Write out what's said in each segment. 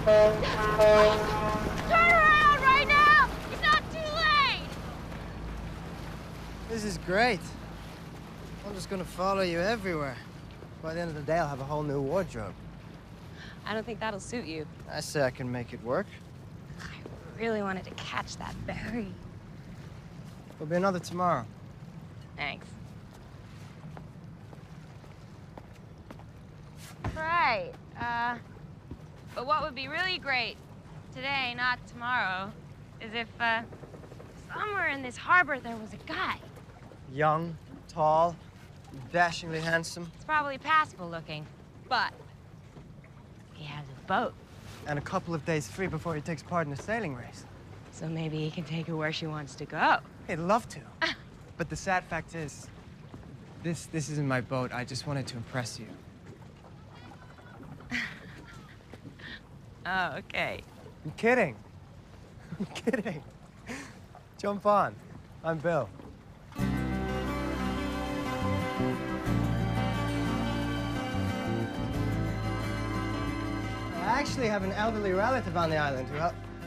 Turn around right now! It's not too late! This is great. I'm just gonna follow you everywhere. By the end of the day, I'll have a whole new wardrobe. I don't think that'll suit you. I say I can make it work. I really wanted to catch that berry. There'll be another tomorrow. Thanks. Right. But what would be really great today, not tomorrow, is if, somewhere in this harbor there was a guy. Young, tall, dashingly handsome. It's probably passable looking, but he has a boat. And a couple of days free before he takes part in a sailing race. So maybe he can take her where she wants to go. He'd love to. But the sad fact is, this isn't my boat. I just wanted to impress you. Oh, okay. I'm kidding. I'm kidding. Jump on. I'm Bill. I actually have an elderly relative on the island who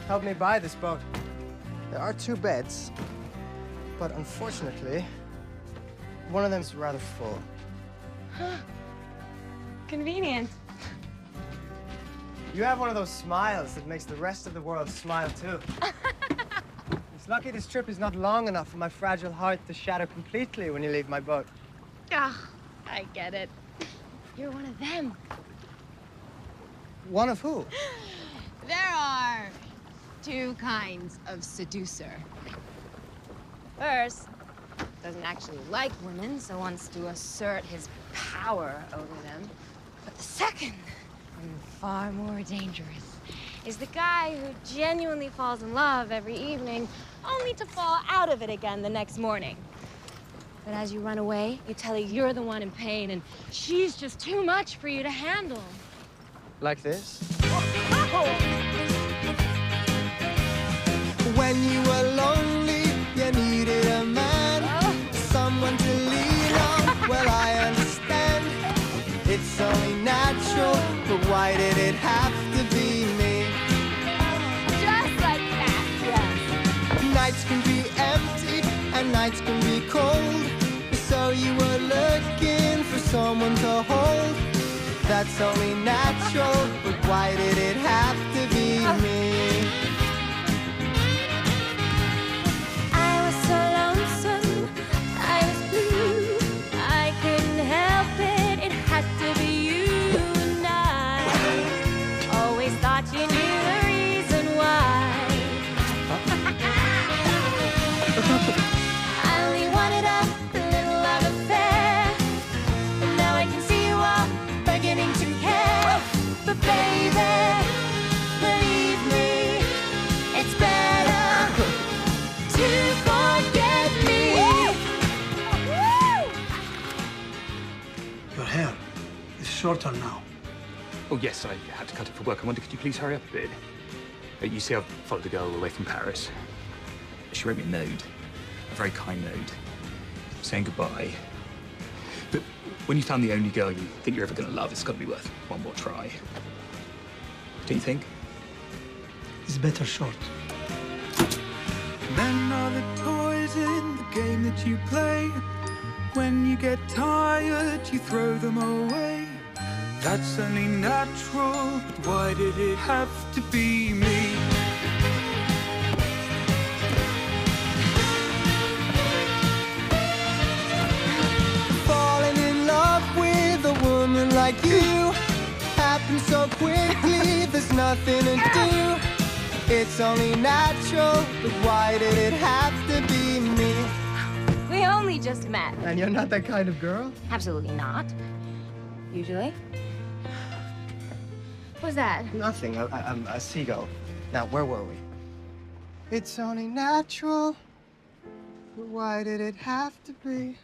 helped me buy this boat. There are 2 beds, but unfortunately, one of them's rather full. Convenient. You have one of those smiles that makes the rest of the world smile, too. It's lucky this trip is not long enough for my fragile heart to shatter completely when you leave my boat. Ah, I get it. You're one of them. One of who? There are 2 kinds of seducer. First, doesn't actually like women, so wants to assert his power over them. But the second, and far more dangerous, is the guy who genuinely falls in love every evening, only to fall out of it again the next morning. But as you run away, you tell her you're the one in pain, and she's just too much for you to handle. Like this? When you were lonely, you needed a man, someone to lean on. Well, I understand, it's only natural, but why did it have to be me? Just like that, yes. Nights can be empty and nights can be cold, so you were looking for someone to hold. That's only natural, but why did it have to be me? I was so lonesome, I was blue. I couldn't help it, it had to be you. And I always thought you knew the reason why. I only wanted a little love affair, and now I can see you all beginning to care. But baby, believe me, it's better to forget me. Your hair is shorter now. Oh, yes, I had to cut it for work. I wonder, could you please hurry up a bit? You see, I've followed a girl all the way from Paris. She wrote me a note, a very kind note, saying goodbye. But when you found the only girl you think you're ever going to love, it's got to be worth one more try. Don't you think? It's better short. Then are the toys in the game that you play. When you get tired, you throw them away. That's only natural, but why did it have to be me? Falling in love with a woman like you happens so quickly, there's nothing to do. It's only natural, but why did it have to be me? We only just met. And you're not that kind of girl? Absolutely not. Usually. What's that? Nothing. I'm a seagull. Now, where were we? It's only natural, but why did it have to be?